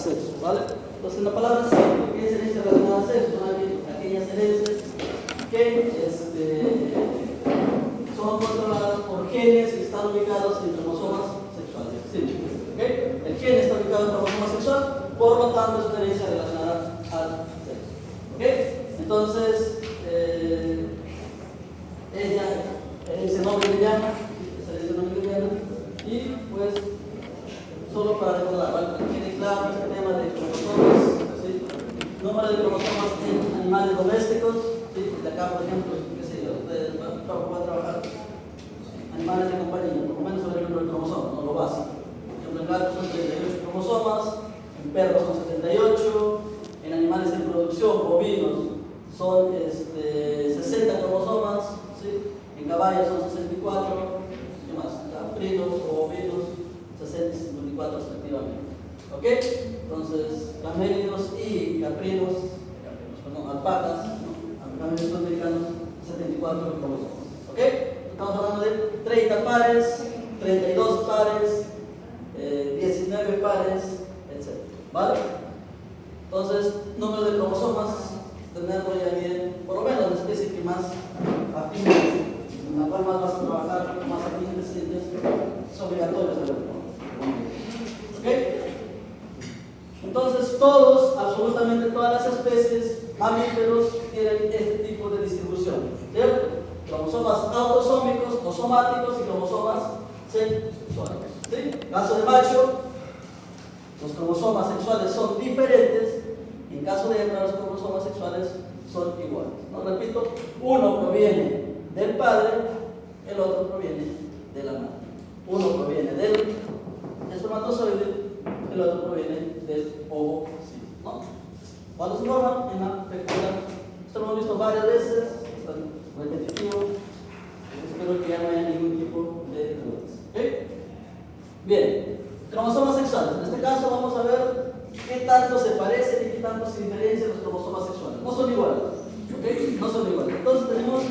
sexo, ¿vale? Entonces, la palabra sexo, ¿qué es herencia relacionada al sexo? Son aquellas herencias que son controladas por genes que están ubicados en cromosomas sexuales. Sí, ¿okay? El gen está ubicado en cromosoma sexual, por lo tanto es una herencia relacionada al sexo. ¿Okay? Entonces, ella, ese nombre le llama, y pues, solo para recordar, ¿vale? Tiene claro este tema de cromosomas, ¿sí? Número de cromosomas en animales domésticos, ¿sí? De acá, por ejemplo, qué sé yo, ustedes van a trabajar animales de compañía, por lo menos sobre el número de cromosomas, no lo básico. Por ejemplo, en gatos son 38 cromosomas, en perros son 78, en animales en producción, bovinos, son 60 cromosomas, ¿sí? En caballos son 64, ¿qué más? Caprinos o bovinos, 60 y 54 respectivamente. ¿Ok? Entonces, camélidos y alpacas, ¿no? Camélidos sudamericanos, 74 cromosomas. ¿Ok? Estamos hablando de 30 pares, 32 pares, 19 pares, etc. ¿Vale? Entonces, número de cromosomas, tenerlo ya bien, por lo menos la especie que más afines, en la cual más vas a trabajar, más afines te sientes, es obligatorio saberlo. ¿Ok? Entonces, absolutamente todas las especies, mamíferos, tienen este tipo de distribución. ¿Cierto? Cromosomas autosómicos o somáticos y cromosomas sexuales. ¿Sí? En caso de macho, los cromosomas sexuales son diferentes, y en caso de hembra, los cromosomas sexuales son iguales. ¿No? Repito, uno proviene del padre, el otro proviene de la madre. Uno proviene del espermatozoide, el otro proviene del ovocito, ¿no? Cuando se forman en la fecunda, esto lo hemos visto varias veces, es repetitivo, espero que ya no haya ningún tipo de dudas. ¿Okay? Bien, cromosomas sexuales. En este caso vamos a ver qué tanto se parecen y qué tanto se diferencian los cromosomas sexuales. No son iguales, ¿okay? No son iguales. Entonces tenemos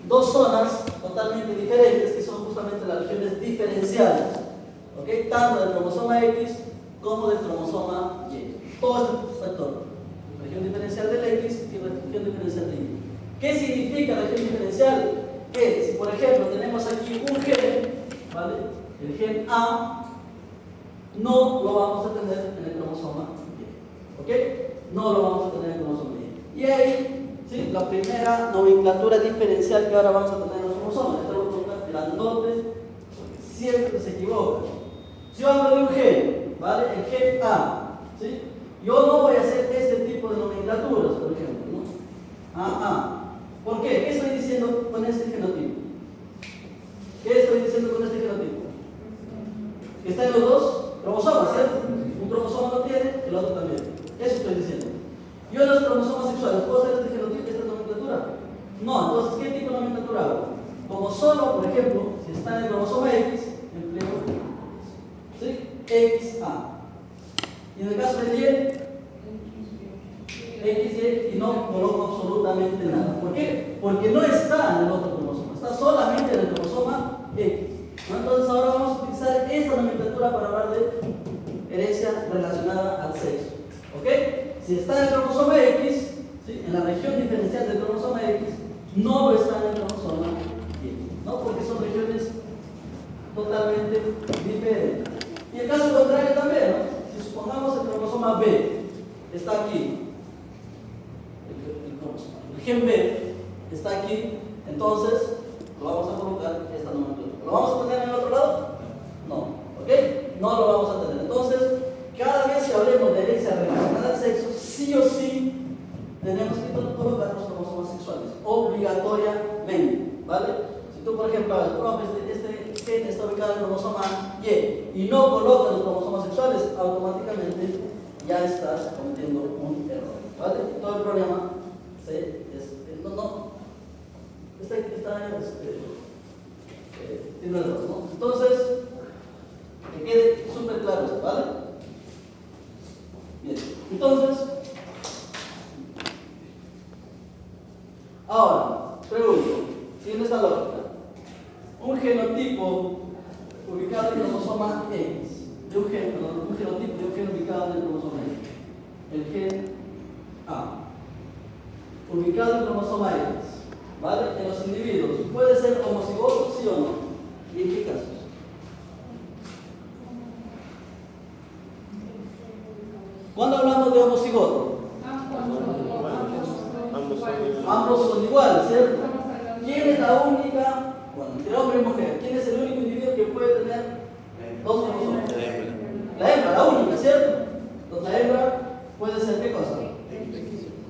dos zonas totalmente diferentes que son justamente las regiones diferenciales, ¿okay? Tanto del cromosoma X como del cromosoma Y. Todo este factor, región diferencial del X y región diferencial del Y. ¿Qué significa región diferencial? Que si por ejemplo tenemos aquí un gen, ¿vale? El gen A, no lo vamos a tener en el cromosoma Y, ¿ok? No lo vamos a tener en el cromosoma Y. Y ahí, ¿sí? La primera nomenclatura diferencial que ahora vamos a tener en los cromosomas. Esto lo voy a colocar grandote, porque siempre se equivoca. Si yo hablo de un gen, ¿vale? El gen A, ¿sí? Yo no voy a hacer este tipo de nomenclaturas, por ejemplo, ¿no? ¿Por qué? ¿Qué estoy diciendo con este genotipo? ¿Qué estoy diciendo con este genotipo? Que está en los dos cromosomas, ¿cierto? Un cromosoma lo tiene, el otro también. Eso estoy diciendo. Yo en los cromosomas sexuales, ¿puedo hacer este genotipo, esta nomenclatura? No, entonces, ¿qué tipo de nomenclatura hago? Como solo, por ejemplo, si está en el cromosoma X, empleo ¿sí? XA. Y en el caso del Y, XY, y no coloco absolutamente nada. ¿Por qué? Porque no está en el otro cromosoma, está solamente en el cromosoma X. ¿No? Entonces ahora vamos a utilizar esta nomenclatura para hablar de herencia relacionada al sexo. ¿Ok? Si está en el cromosoma X, ¿sí? En la región diferencial del cromosoma X, no está en el cromosoma Y, ¿no? Porque son regiones totalmente diferentes. Y el caso contrario también, ¿no? Si supongamos el cromosoma B está aquí, el gen B está aquí, entonces lo vamos a colocar esta nomenclatura. ¿Lo vamos a tener en el otro lado? No, ¿ok? No lo vamos a tener. Entonces, cada vez que hablemos de herencia relacionada al sexo, sí o sí tenemos que colocar los cromosomas sexuales, obligatoriamente, ¿vale? Si tú, por ejemplo, este gen está ubicado en el cromosoma Y no colocas los cromosomas sexuales, automáticamente ya estás cometiendo un error, ¿vale? Todo el problema tiene error, ¿no? Entonces, que quede súper claro esto, ¿vale? Bien, entonces, ahora, pregunto, siguiendo esta lógica, un genotipo ubicado en el cromosoma X, de un gen, perdón, un genotipo de un gen ubicado en el cromosoma X. El gen A, ubicado en el cromosoma X, ¿vale? En los individuos, ¿puede ser homocigoto, sí o no? ¿Y en qué casos? ¿Cuándo hablamos de homocigoto? Ambos son iguales, ¿cierto? ¿Quién es la única, bueno, entre hombre y mujer, quién es el único individuo que puede tener dos cromosomas? La hembra, la única, ¿cierto? Entonces la hembra puede ser, ¿qué cosa?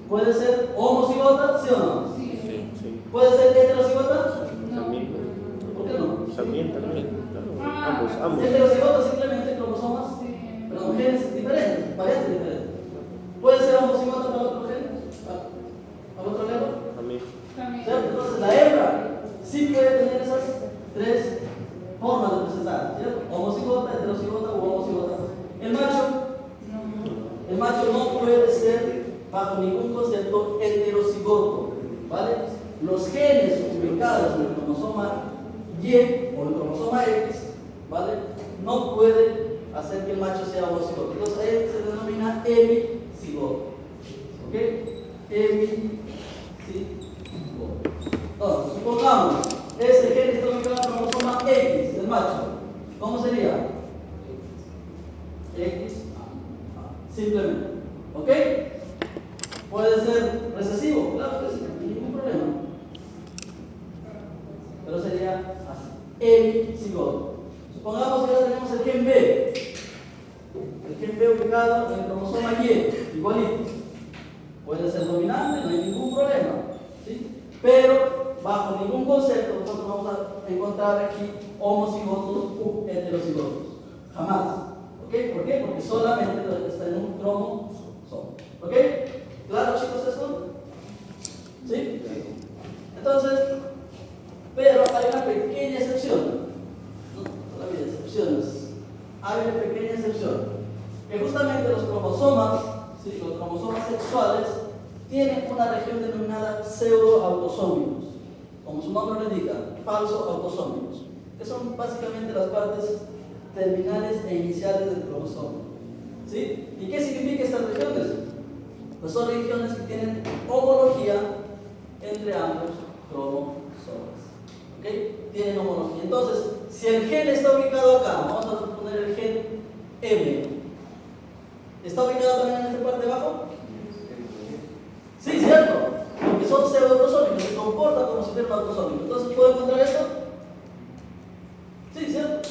¿Puede ser homocigota, sí o no? Sí. ¿Puede ser heterocigota? También. ¿Por qué no? También. Ambos. Heterocigota simplemente cromosomas, perdón, genes diferentes, variantes diferentes. ¿Puede ser homocigota para otro gen? ¿Para otro lado? También. ¿Cierto? Entonces la hembra sí puede tener esas tres formas de presentar, ¿cierto? Homocigota, heterocigota o homocigota. El macho no puede ser bajo ningún concepto heterocigoto, ¿vale? Los genes ubicados en el cromosoma Y o el cromosoma X, ¿vale? No puede hacer que el macho sea homocigoto. Entonces a él se denomina hemicigoto. ¿Ok? Hemicigoto. Entonces, supongamos, ese gen está ubicado en el cromosoma X del macho. ¿Cómo sería? X, simplemente. ¿Ok? Puede ser recesivo, claro que sí, ningún problema. Pero sería así. Hemicigoto. Supongamos que ahora tenemos el gen B. El gen B ubicado en el cromosoma Y, igualito. Puede ser dominante, no hay ningún problema. ¿Sí? Pero bajo ningún concepto nosotros vamos a encontrar aquí homocigotos u heterocigotos. Jamás. ¿Ok? ¿Por qué? Porque solamente está en un cromosoma. ¿Ok? ¿Claro, chicos, esto? ¿Sí? Entonces, pero hay una pequeña excepción. No, todavía excepciones. Hay una pequeña excepción. Que justamente los cromosomas, ¿sí? Los cromosomas sexuales, tienen una región denominada pseudoautosómicos. Como su nombre lo indica, falso autosómicos. Que son básicamente las partes terminales e iniciales del cromosoma. ¿Sí? ¿Y qué significa estas regiones? Pues son regiones que tienen homología entre ambos cromosomas. ¿Ok? Tienen homología. Entonces, si el gen está ubicado acá, vamos a suponer el gen M, ¿está ubicado también en esta parte de abajo? Sí, cierto. Porque son pseudoautosómicos, se comportan como si fueran autosómicos. Entonces, ¿puedo encontrar esto? Sí, cierto.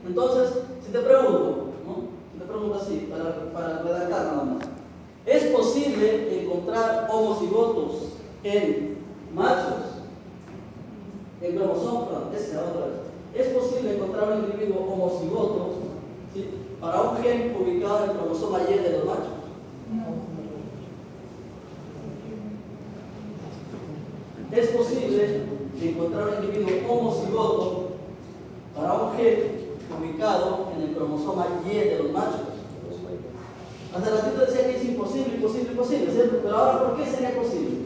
Entonces, si te pregunto, ¿no? Si te pregunto así, para redactar nada más. ¿Es posible encontrar homocigotos en machos? En cromosomas, perdón, otra vez. ¿Es posible encontrar un individuo homocigoto, ¿sí? Para un gen ubicado en el cromosoma Y de los machos? ¿Es posible encontrar un individuo homocigoto para un gen ubicado en el cromosoma Y de los machos? Hace ratito decía que es imposible, ¿cierto? Pero ahora, ¿por qué sería posible?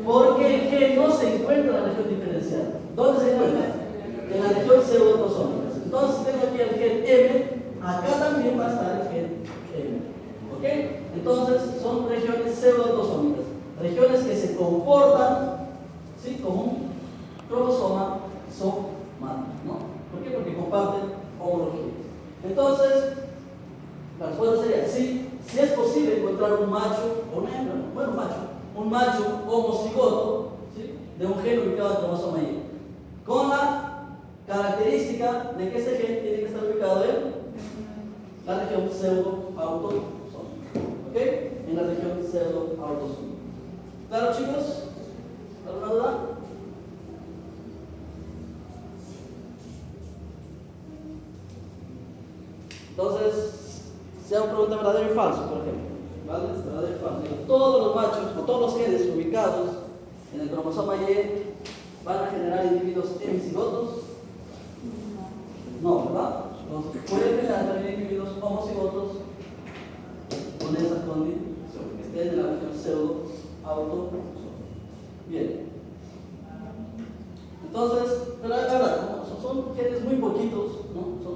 Porque el gen no se encuentra en la región diferencial. ¿Dónde se encuentra? En la región pseudoautosómica. Entonces tengo aquí el gen M, acá también va a estar el gen M. ¿Ok? Entonces son regiones pseudoautosómicas. Regiones que se comportan, ¿sí? Como un cromosoma somático, ¿no? ¿Por qué? Porque comparten homologías. Entonces, la respuesta sería sí, si es posible encontrar un macho o una hembra, bueno, un macho homocigoto, ¿sí? De un gen ubicado en el cromosoma Y, con la característica de que ese gen tiene que estar ubicado en la región pseudoautosómica. ¿Ok? En la región pseudoautosómica. ¿Claro, chicos? ¿Alguna duda? Entonces, sea una pregunta verdadero y falso, por ejemplo. ¿Vale? Verdadero y falso. Todos los machos o todos los genes ubicados en el cromosoma Y van a generar individuos hemicigotos. No, ¿verdad? Entonces, pueden generar también individuos homocigotos con esa condición, que estén en la región pseudo-autosómica. Bien. Entonces, pero ahora, como son genes muy poquitos, ¿no? Son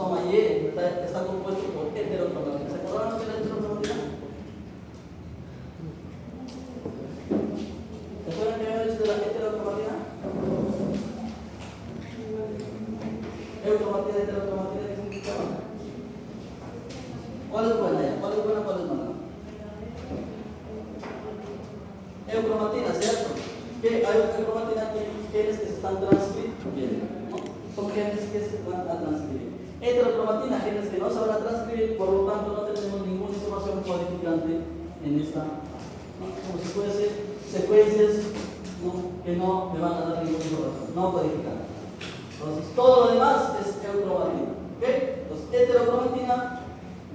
cromosoma Y está compuesto por heterocromatina. ¿Se acordaron de la heterocromatina? ¿Se acuerdan que había dicho de la heterocromatina? Eucromatina, heterocromatina, ¿qué significa? ¿Cuál es buena ya? ¿Cuál es buena, cuál es mala? Eucromatina, ¿cierto? Que hay eucromatina que genes que se están transcribiendo, ¿no? Son genes que se van a transcribir. Heterocromatina, genes que no se van a transcribir, por lo tanto no tenemos ninguna información codificante en esta, ¿no? Como si fuese secuencias, ¿no? Que no me van a dar ninguna información, no codificante. Entonces todo lo demás es eucromatina, ¿ok? Entonces heterocromatina,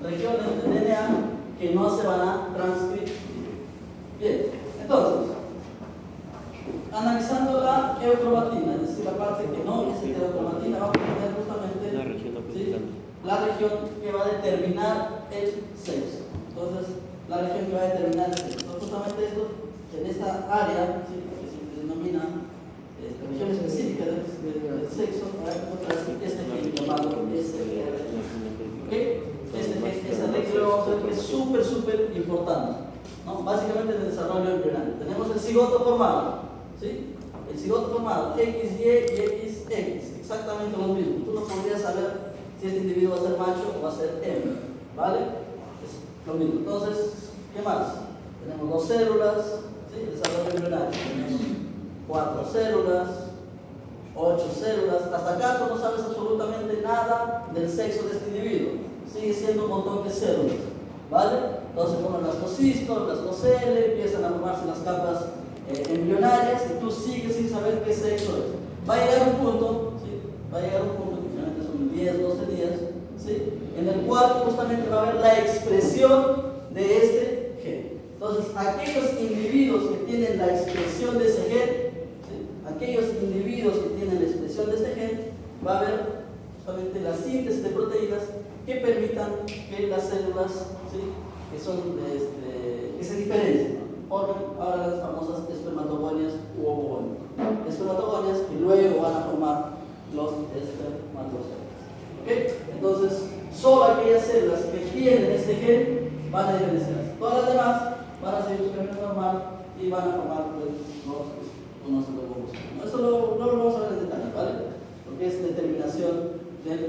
regiones de DNA que no se van a transcribir. Bien, entonces, analizando la eucromatina, es decir, la parte que no es heterocromatina, vamos a tener justamente la región que va a determinar el sexo. Entonces, la región que va a determinar el sexo. Entonces, justamente esto, en esta área, ¿sí? Que se denomina región específica del sexo, para encontrar este gen llamado SRR. ¿Ok? Este gen vamos a ver que es súper importante, ¿no? Básicamente en el desarrollo embrionario. Tenemos el cigoto formado, ¿sí? El cigoto formado, XY y XX, exactamente lo mismo. Tú no podrías saber si este individuo va a ser macho o va a ser hembra, ¿vale? Es lo mismo. Entonces, ¿qué más? Tenemos 2 células, ¿sí? El desarrollo embrionario. Tenemos 4 células, 8 células. Hasta acá tú no sabes absolutamente nada del sexo de este individuo. Sigue siendo un montón de células, ¿vale? Entonces forman las cocisto, las cocele, empiezan a formarse las capas embrionarias y tú sigues sin saber qué sexo es. Va a llegar un punto, ¿sí? Va a llegar un punto, que generalmente son 10, 12 días, ¿sí? En el cual justamente va a haber la expresión de este gen. Entonces, aquellos individuos que tienen la expresión de ese gen, ¿sí? Aquellos individuos que tienen la expresión de este gen, va a haber justamente la síntesis de proteínas que permitan que las células, ¿sí? Que se diferencien, ¿no? Formen ahora las famosas espermatogonias u ovogonias. Espermatogonias que luego van a formar los espermatozoides. ¿Okay? Entonces, solo aquellas células que tienen este gen van a diferenciarse. Todas las demás van a seguir su camino normal y van a formar pues, los ovocitos. Esto no lo vamos a ver en detalle, ¿vale? Porque es determinación del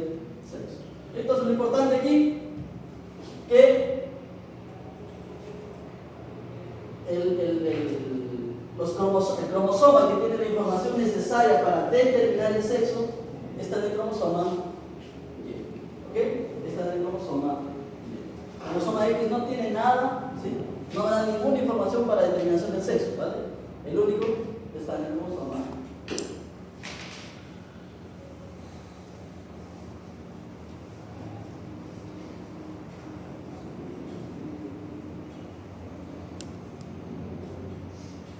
sexo. Entonces, lo importante aquí que el cromosoma que tiene la información necesaria para determinar el sexo está en el cromosoma Y. ¿Ok? Está en el cromosoma Y. El cromosoma X no tiene nada, ¿sí? No da ninguna información para determinación del sexo, ¿vale? El único está en el cromosoma Y.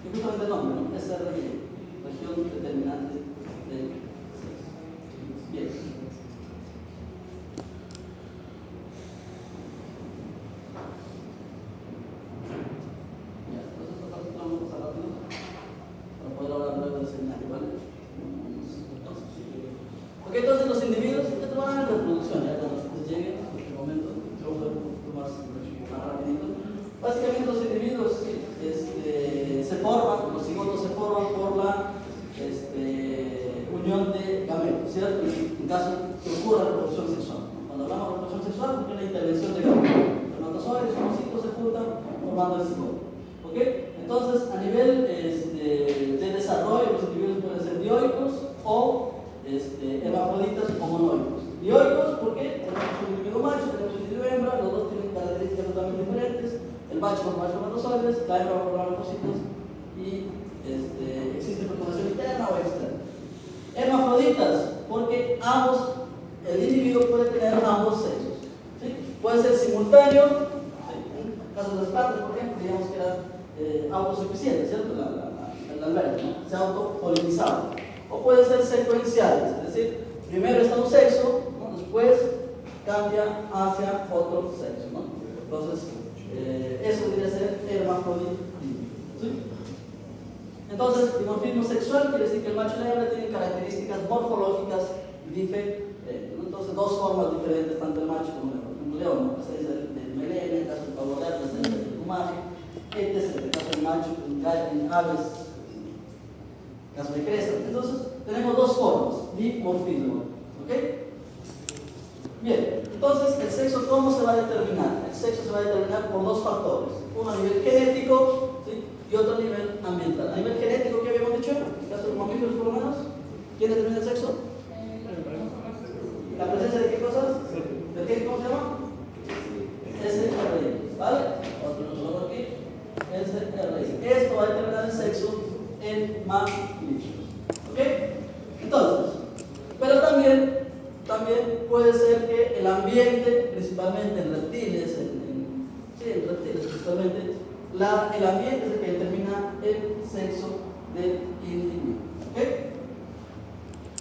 Y justamente el nombre, ¿no? SRY, región determinante del sexo. Bien. Ya, entonces esta parte vamos a pasar rápido para poder hablar luego del seminario, ¿vale? Ok, entonces los individuos que van a reproducción, ya cuando ustedes lleguen a este momento, vamos a ver más rapidito. Básicamente los individuos se forman, los cigotos se forman por la unión de gametos, ¿cierto? En caso que ocurra reproducción sexual. Cuando hablamos de reproducción sexual, porque es la intervención de gametos. Los espermatozoides y los ovocitos se juntan formando el cigoto. ¿Ok? Entonces, a nivel de desarrollo, los individuos pueden ser dioicos o hermafroditas o monoicos. Dioicos, ¿por qué? Tenemos un individuo macho, tenemos un individuo hembra, los dos tienen características totalmente diferentes. El macho forma espermatozoides, la hembra va a formar ovocitos y existe fecundación interna o externa. Hermafroditas, porque el individuo puede tener ambos sexos, ¿sí? Puede ser simultáneo, ¿sí? En el caso de las plantas, por ejemplo, digamos que era autosuficiente, ¿cierto? El albergue, ¿no? Se autopolinizaba. O puede ser secuencial, es decir, primero está un sexo, ¿no? Después cambia hacia otro sexo, ¿no? Entonces, eso debería ser hermafrodita. ¿Sí? Entonces, dimorfismo sexual quiere decir que el macho y la hembra tienen características morfológicas diferentes. Entonces, Entonces, dos formas diferentes, tanto el macho como el león, ¿no? Se dice el melena, en el caso del pavo real, se dice el plumaje, este es el caso del macho en aves, caso de crestas. Entonces, tenemos dos formas, dimorfismo, ¿ok? Bien, entonces, el sexo, ¿cómo se va a determinar? El sexo se va a determinar por dos factores, uno a nivel genético, ¿sí? Y otro a nivel ambiental. A nivel genético, ¿qué habíamos dicho? En el caso de los mamíferos, por lo menos, ¿quién determina el sexo? ¿La presencia de qué cosas? ¿De qué? ¿Cómo se llama? SRI, ¿vale? Otro aquí, SRI. Esto va a determinar el sexo en mamíferos, ¿ok? Entonces, pero también puede ser que el ambiente, principalmente en reptiles, en reptiles principalmente, el ambiente es el que determina el sexo del individuo, ¿ok?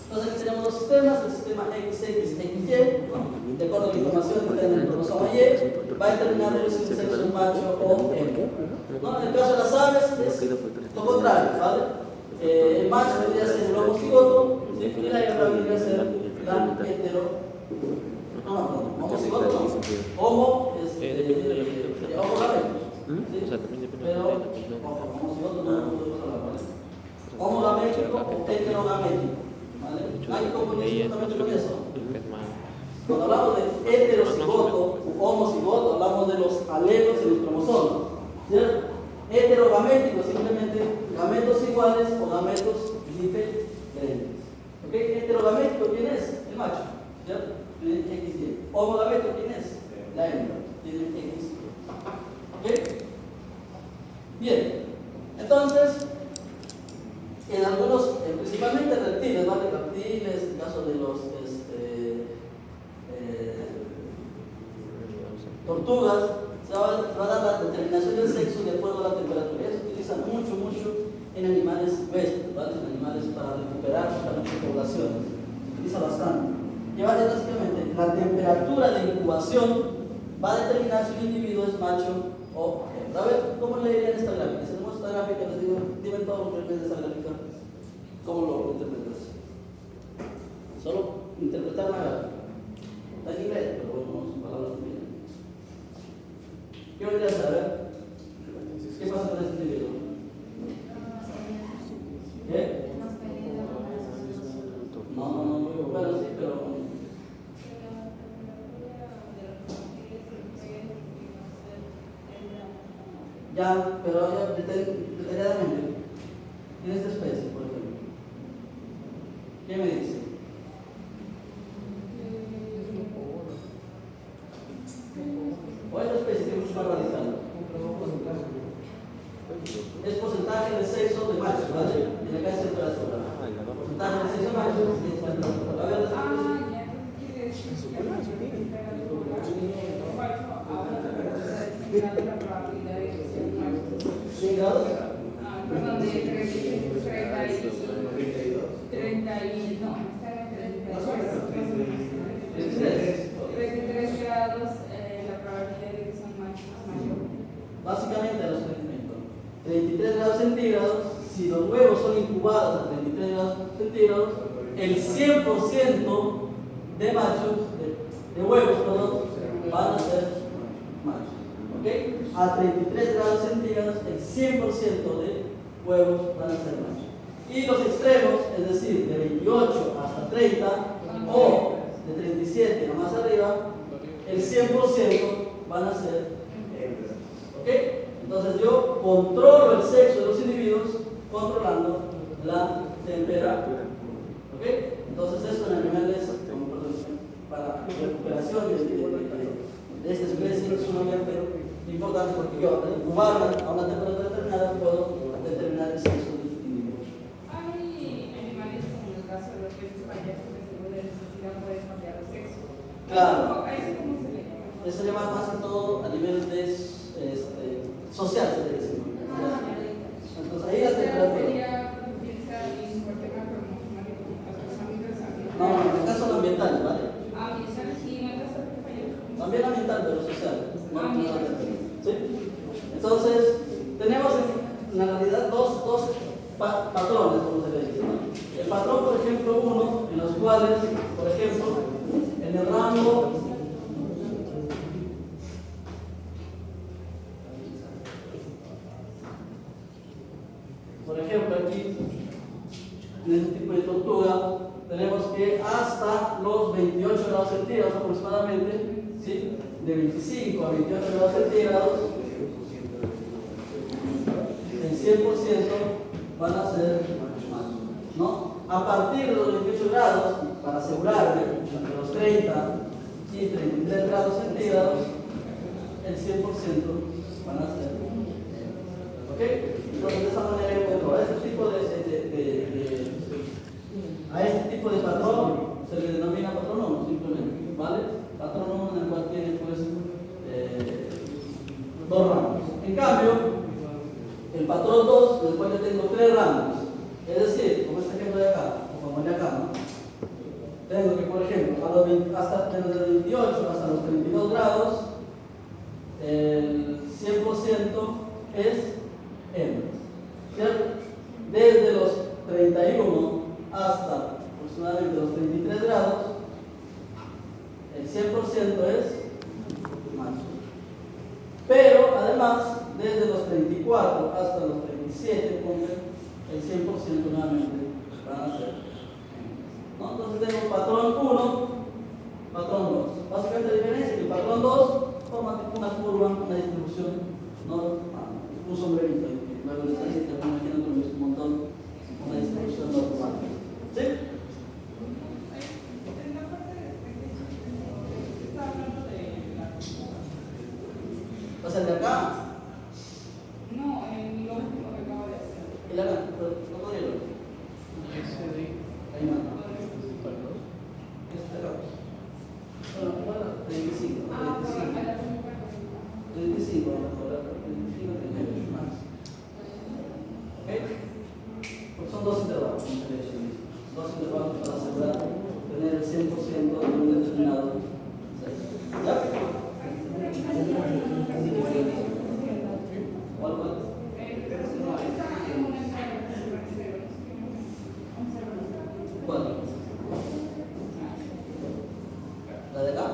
Entonces aquí tenemos dos sistemas, el sistema XX, XY, de acuerdo a la información que está en el cromosoma Y, va a determinar si el sexo es macho o hembra. ¿No? En el caso de las aves es lo contrario, ¿vale? El macho vendría a ser el homocigoto, ¿sí? Y la hembra vendría a ser la homocigoto no. Homo es homogaméticos, ¿sí? Pero homocigoto no podemos hablar, ¿vale? Homogamético o heterogamético. ¿Vale? Hay compromiso justamente con eso. Cuando hablamos de heterocigoto u homocigoto, hablamos de los alelos y los cromosomas. ¿Cierto? Heterogamético, simplemente gametos iguales o gametos diferentes. ¿Ok? Heterogamético, ¿quién es? El macho. ¿Cierto? Tiene XY. Homogamético, ¿quién es? La hembra. Tiene XY. ¿Ok? Bien. Entonces, en algunos, principalmente reptiles, ¿vale? Reptiles, en caso de los tortugas, se va a dar la determinación del sexo de acuerdo a la temperatura. Eso se utiliza mucho en animales silvestres, ¿vale? En animales para recuperar justamente poblaciones. Se utiliza bastante. Y básicamente la temperatura de incubación va a determinar si un individuo es macho o hembra. A ver, ¿cómo leerían esta gráfica? Si tenemos esta gráfica, les digo, dime todo lo que ves de esa gráfica. ¿Cómo lo interpretas? Solo interpretar la gráfica. Está en inglés, pero bueno, vamos a palabras bien. ¿Qué vendría a saber? ¿Qué pasa con este individuo? ¿Qué? No, bueno, sí, pero... Ya, pero ya detalladamente, en esta especie, por ejemplo. ¿Qué me dice? ¿O esta especie que es más radical? Es porcentaje del sexo de machos, ¿vale? En la casa de temperatura. Porcentaje del sexo de machos y de temperatura. A ver, esta especie. 100 grados. Perdón, de 33 grados, la probabilidad de que son machos mayor. Básicamente a los 33 grados centígrados, si los huevos son incubados a 33 grados centígrados, el 100% de machos, de huevos, perdón, van a ser machos. ¿Ok? A 33 grados centígrados, el 100% de huevos van a ser machos. Y los extremos, es decir, de 28 hasta 30 o de 37 a más arriba, el 100% van a ser hembras. ¿Ok? Entonces yo controlo el sexo de los individuos controlando la temperatura. ¿Ok? Entonces esto en animales para recuperación de esta especie es sumamente importante porque yo al incubarla a una temperatura determinada puedo determinar el sexo del individuo. Hay animales como en el caso de los peces payasos que según la necesidad pueden cambiar el sexo. Claro. ¿A eso cómo se le llama? Eso se llama más que todo a nivel de social, se le dice. Entonces ahí la temperatura. No, en el caso ambiental, ¿vale? También ambiental, pero social. ¿Sí? Entonces, tenemos en la realidad dos patrones, como se le dice, ¿no? El patrón, por ejemplo, uno, en los cuales, por ejemplo, el en el rango por ejemplo aquí en este tipo de tortuga tenemos que hasta los 28 grados centígrados aproximadamente, ¿sí? De 25 a 28 grados centígrados, el 100% van a ser machos, ¿no? A partir de los 28 grados, para asegurarme, entre los 30 y 33 grados centígrados, el 100% van a ser hembras. ¿Ok? Entonces de esa manera encuentro a este tipo de patrón se le denomina patrónomo simplemente, ¿vale? Patrónomo en el cual tiene pues dos rangos. En cambio, el patrón 2, en el cual yo tengo 3 rangos, es decir, como este ejemplo de acá, o como el de acá, ¿no? Tengo que, por ejemplo, desde los 28 hasta los 32 grados, el 100% es hembras, ¿cierto? Desde los 31 hasta aproximadamente los 33 grados, el 100% es macho. Pero además, desde los 34 hasta los 37, el 100% nuevamente van a ser hembras, ¿no? Entonces tengo patrón 1, patrón 2. Básicamente la diferencia es que el patrón 2 forma una curva, una distribución normal, un sombrerito. Luego de estadística, me imagino que lo he visto un montón, una distribución normal. ¿Sí? O sea, el de acá. No, en lo último que acabo de hacer. El de acá, no podría verlo. Ahí manda. Este de acá. Bueno, igual 35. Ah, por la 35, ahora 35 tiene más. ¿Ok? Pues son dos intervalos, dos intervalos para asegurar tener el 100% de un determinado sexo. ¿Ya? ¿Cuál? ¿Cuál? ¿La de acá?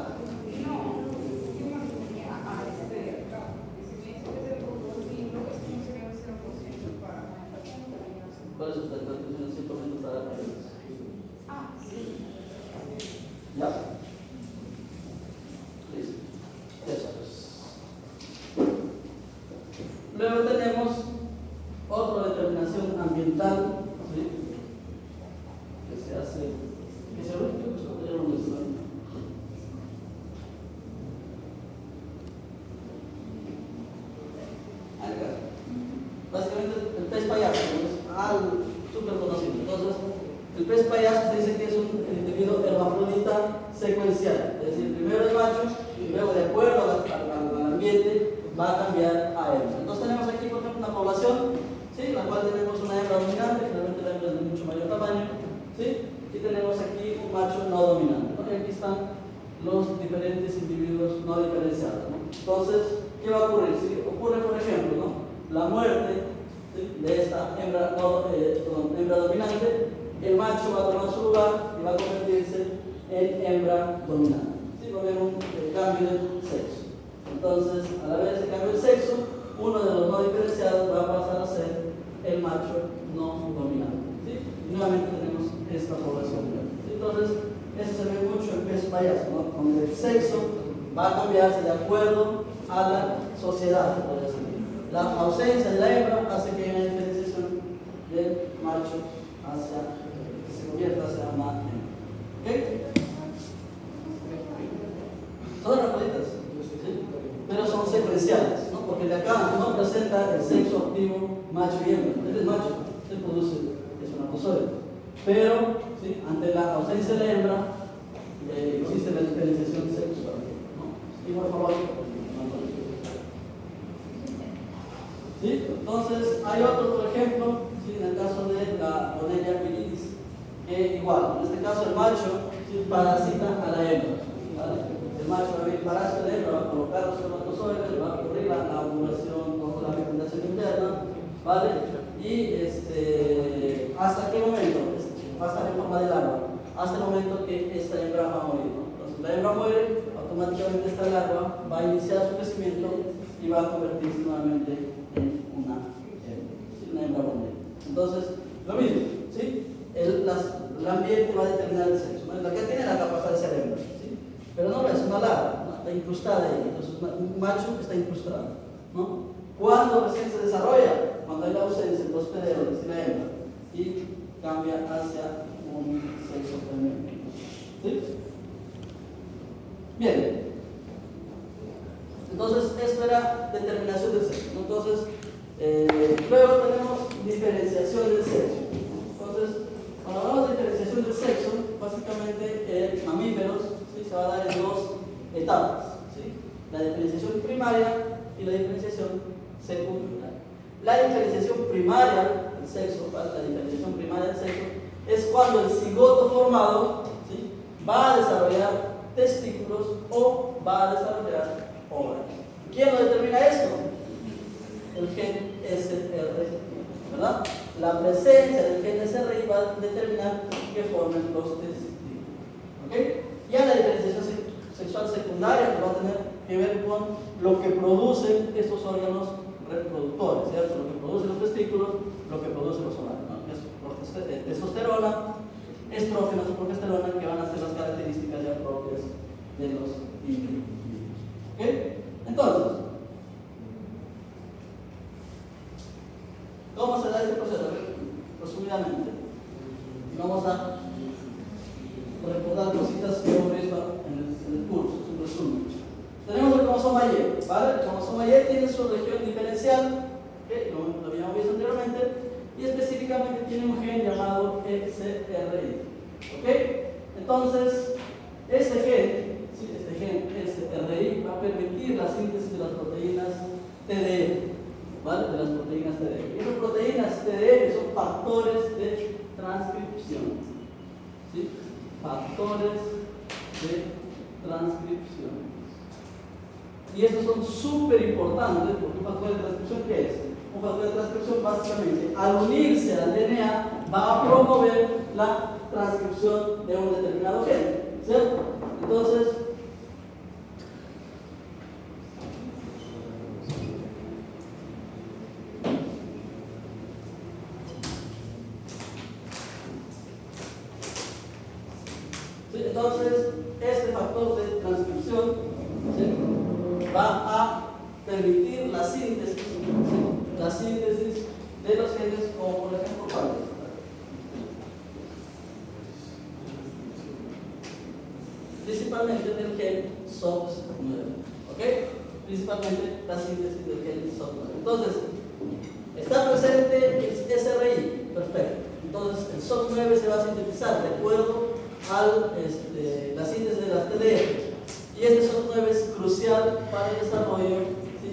¿Cuál es usted? ¿La conclusión 100% para la pareja? ¿Ya? Listo. Eso es. Luego tenemos otra determinación ambiental, ¿sí? Que se hace, que se básicamente el pez payaso es algo súper conocido. Entonces, el pez payaso se dice que es un individuo hermafrodita secuencial, es decir, primero es macho y luego, de acuerdo al ambiente, va a cambiar a hembra. Entonces, tenemos aquí, por ejemplo, una población, ¿sí? En la cual tenemos una hembra dominante, generalmente la hembra es de mucho mayor tamaño, ¿sí? Y tenemos aquí un macho no dominante, ¿no? Y aquí están los diferentes individuos no diferenciados, ¿no? Entonces, ¿qué va a ocurrir? Si ocurre, por ejemplo, ¿no? La muerte, ¿sí? De esta hembra dominante, el macho va a tomar su lugar y va a convertirse en hembra dominante, ¿sí? Va a haber un cambio de sexo. Entonces, a la vez de cambio de sexo, uno de los no diferenciados va a pasar a ser el macho no dominante, ¿sí? Y nuevamente tenemos esta población, ¿sí? Entonces, eso se ve mucho en pez payaso, ¿no? Donde el sexo va a cambiarse de acuerdo a la sociedad, se podría decir. La ausencia de la hembra hace que haya una diferenciación del macho hacia que se convierta hacia una hembra. ¿Ok? Son rapiditas, ¿sí? Pero son secuenciales, ¿no? Porque de acá no presenta el sexo activo macho y hembra. Él es macho, se produce, es una pozoide. Pero, ¿sí? Ante la ausencia de la hembra, existe la diferenciación sexual, ¿no? Y morfológica. ¿Sí? Entonces, hay otro, por ejemplo, ¿sí? En el caso de la Borrelia viridis, que igual, en este caso el macho, ¿sí? Parasita a la hembra, ¿vale? El macho va a venir parásito de la hembra, va a colocar los espermatozoides, va a ocurrir la ovulación con la fecundación interna, ¿vale? Y ¿hasta qué momento? Va a estar en forma de larva, hasta el momento que esta hembra va a morir, ¿no? Entonces la hembra muere, automáticamente esta larva va a iniciar su crecimiento y va a convertirse nuevamente en una hembra, ¿sí? Una hembra bonita. Entonces, lo mismo, ¿sí? El ambiente va a determinar el sexo, ¿no? La que tiene la capacidad de ser hembra, ¿sí? Pero no es una larva, ¿no? Está incrustada ahí, entonces un macho que está incrustado, ¿no? ¿Cuándo recién se desarrolla? Cuando hay la ausencia de los pederos y la hembra y cambia hacia un sexo femenino, ¿sí? Bien, entonces esto era determinación del sexo, ¿no? Entonces luego tenemos diferenciación del sexo. Entonces, cuando hablamos de diferenciación del sexo, básicamente en mamíferos, ¿sí? Se va a dar en dos etapas, ¿sí? La diferenciación primaria y la diferenciación secundaria. La diferenciación primaria del sexo, la diferenciación primaria del sexo, es cuando el cigoto formado, ¿sí? Va a desarrollar testículos o va a desarrollar óvulos. ¿Quién lo determina esto? El gen SRI, ¿verdad? La presencia del gen SRI va a determinar que formen los testículos, ¿ok? Ya la diferenciación sexual secundaria va a tener que ver con lo que producen estos órganos reproductores, ¿cierto? Lo que producen los testículos, lo que producen los ovarios, ¿no? Es testosterona, estrógenos y progesterona, que van a ser las características ya propias de los individuos. ¿Ok? Entonces, ¿cómo se da este proceso? Resumidamente, vamos a recordar cositas que hemos visto en el curso, es un resumen. Tenemos el cromosoma Y, ¿vale? El cromosoma Y tiene su región diferencial, ¿okay? Lo habíamos visto anteriormente, y específicamente tiene un gen llamado SRI, ¿ok? Entonces, este gen SRI va a permitir la síntesis de las proteínas TDF, ¿vale? De las proteínas TDF. Y esas proteínas TDF son factores de transcripción, ¿sí? Factores de transcripción. Y estos son súper importantes porque un factor de transcripción, ¿qué es? Un factor de transcripción básicamente, al unirse al DNA, va a promover la transcripción de un determinado gen, ¿cierto? Entonces, este factor de transcripción, ¿sí? Va a permitir la síntesis, ¿sí? La síntesis de los genes, como por ejemplo, ¿cuáles? Principalmente del gen SOX9, ¿ok? Principalmente la síntesis del gen SOX9. Entonces, está presente el SRI, perfecto. Entonces, el SOX9 se va a sintetizar de acuerdo a la síntesis de las TDF. Y este SOX9 es crucial para el desarrollo, ¿sí?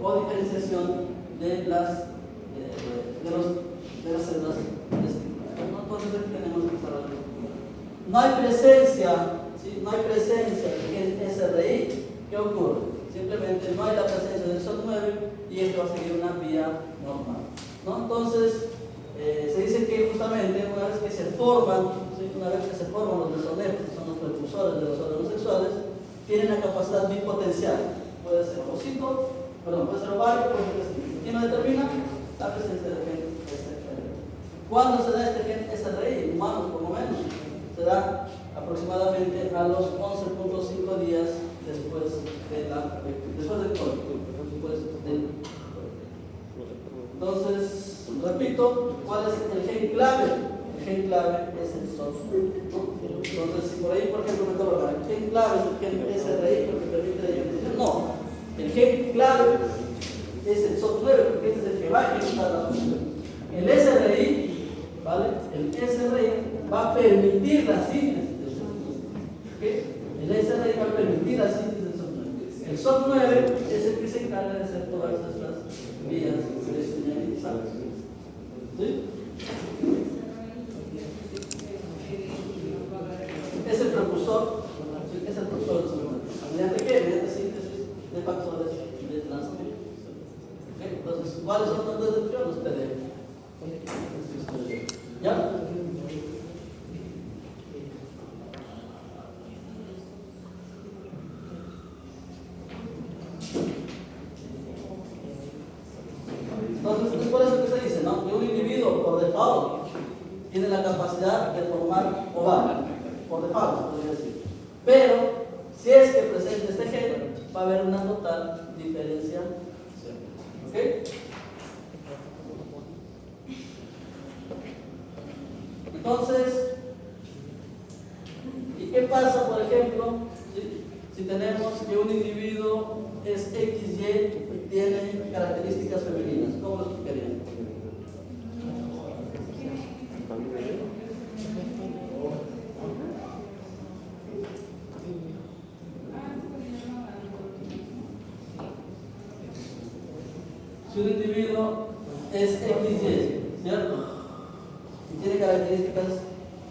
O diferenciación de las células testiculares. Entonces, aquí tenemos el desarrollo. No hay presencia, ¿sí? No hay presencia del gen SRI. ¿Qué ocurre? Simplemente no hay la presencia del SOX9 y esto va a seguir una vía normal, ¿no? Entonces, se dice que justamente una vez que se forman, ¿sí? Una vez que se forman los mesoneros, que son los precursores de los órganos sexuales, tienen la capacidad bipotencial. Puede ser ovocito, puede ser ovario, puede ser testículo. ¿Quién lo determina? La presencia del gen SRI. ¿Cuándo se da este gen SRI? Humanos, por lo menos. Se da aproximadamente a los 11.5 días después del cólico. Entonces, repito, ¿cuál es el gen clave? El gen clave es el SOX9, ¿no? Entonces, si por ahí, por ejemplo, me toca el gen clave es el gen SRI porque permite la identificación. No, el gen clave es el SOX9 porque este es el que va a ejecutar la función. El SRI, ¿vale? El SRI va a permitir la síntesis del SOX9. ¿Okay? El SRI va a permitir la síntesis del SOX9. El SOX9 es el que se encarga de hacer todas estas vías de señalización. ¿Sí? Es el precursor, ¿sí? Es el precursor del SOX9. ¿Mediante qué? Mediante síntesis de factores de transcripción. ¿Okay? Entonces, ¿cuáles son los descriptores? Los TDF. ¿Ya? tiene la capacidad de formar ovario, por default, se podría decir. Pero, si es que presenta este gen, va a haber una total diferenciación. ¿Ok? Entonces, ¿y qué pasa, por ejemplo, si tenemos que un individuo es XY y tiene características femeninas? ¿Cómo lo explicarían? Si un individuo es XY, ¿cierto? Y tiene características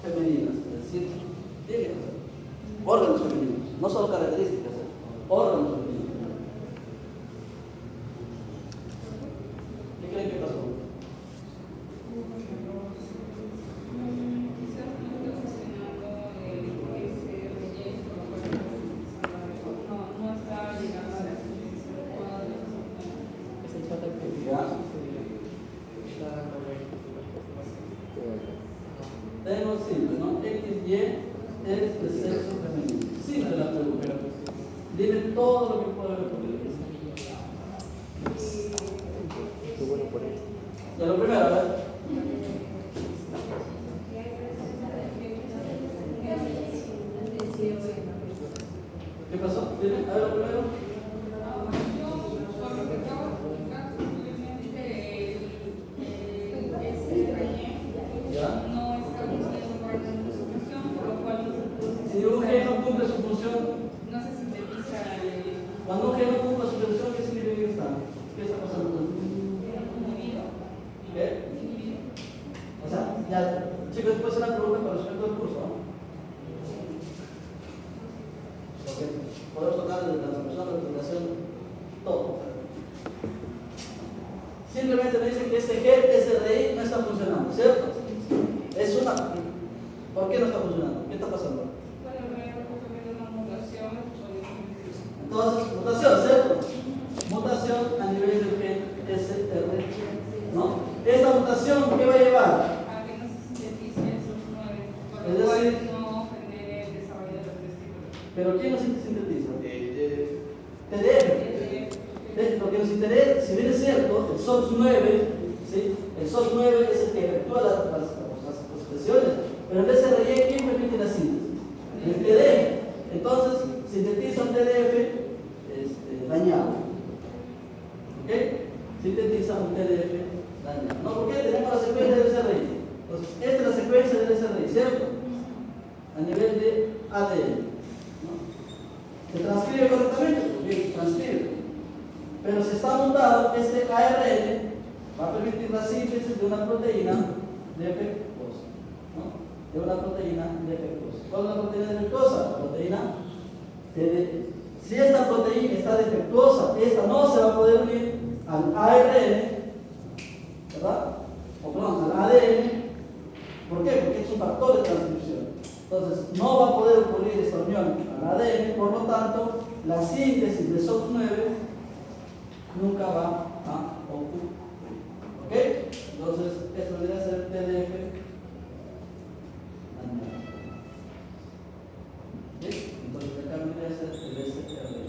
femeninas, es decir, tiene órganos femeninos, no solo características, órganos femeninos. ¿Qué creen que pasó? Tenemos simple, ¿no? XY es de sexo femenino. Simple la pregunta. Dime todo lo que puede ocurrir. Ya lo primero, a ver. ¿Qué pasó? Dime, a ver lo primero. Si un gen no cumple su función, no se sintetiza cuando un gen no cumple su función, ¿qué significa que está? ¿Qué está pasando? ¿Qué? O sea, ya, chicos, después una pregunta para respecto del curso, ¿no? Porque podemos tocar desde transformación, replicación, todo. Simplemente me dicen que este gen SRI no está funcionando, ¿cierto? Es una. ¿Por qué no está funcionando? ¿Qué está pasando? Entonces, mutación, ¿cierto? Mutación a nivel del gen SR, ¿no? Esta mutación, ¿qué va a llevar? A que no se sintetice esos 9, por Es lo cual decir, no genere el desarrollo de los testículos. ¿pero quién nos sintetiza? TDF. Lo que nos interesa, si bien es cierto, el SOX9, ¿sí? El SOX9 es el que efectúa las expresiones, pero el SRI, ¿quién permite la síntesis? El TDF. Entonces, sintetiza un TDF dañado. ¿Ok? Sintetiza un TDF dañado. ¿No? ¿Por qué? Tenemos la secuencia del SRI. Entonces, esta es la secuencia del SRI, ¿cierto? A nivel de ADN. ¿No? ¿Se transcribe correctamente? Bien, se transcribe. Pero si está mutado, este ARN va a permitir la síntesis de una proteína defectuosa, ¿no? De una proteína defectuosa. ¿Cuál es la proteína defectuosa? La proteína TDF. Si esta proteína está defectuosa, esta no se va a poder unir al ARN, ¿verdad? O perdón, al ADN. ¿Por qué? Porque es un factor de transcripción. Entonces, no va a poder ocurrir esta unión al ADN, por lo tanto, la síntesis de SOX9 nunca va a ocurrir. ¿Ok? Entonces, esto debería ser TDF. ¿Sí? Entonces, acá debería ser el SRI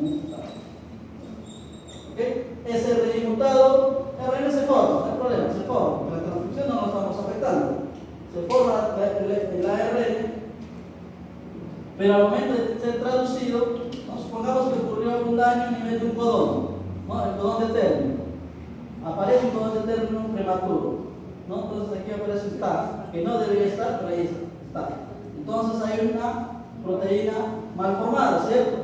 mutado. ¿Ok? SRI mutado, RN se forma, no hay problema, se forma. La transcripción no nos estamos afectando. Se forma el ARN, pero al momento de ser traducido, ¿no? Supongamos que ocurrió un daño a nivel de un codón, ¿no? El codón de término. Aparece un codón de término prematuro, ¿no? Entonces aquí aparece un TAF, que no debería estar, pero ahí está. Entonces hay una proteína mal formada, ¿cierto?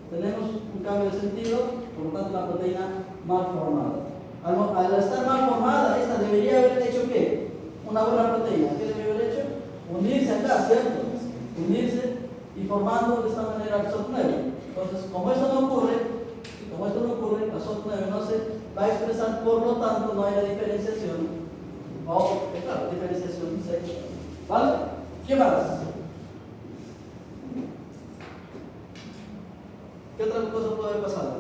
Tenemos un cambio de sentido, por lo tanto una proteína mal formada. Al estar mal formada, esta debería haber hecho ¿qué? Una buena proteína. ¿Qué debería haber hecho? Unirse acá, ¿cierto? Unirse y formando de esta manera el SOX9. Entonces, como esto no ocurre, la SOX9 no se va a expresar, por lo tanto no hay la diferenciación, o, claro, diferenciación sexual. ¿Vale? ¿Qué más? ¿Qué otra cosa puede pasar?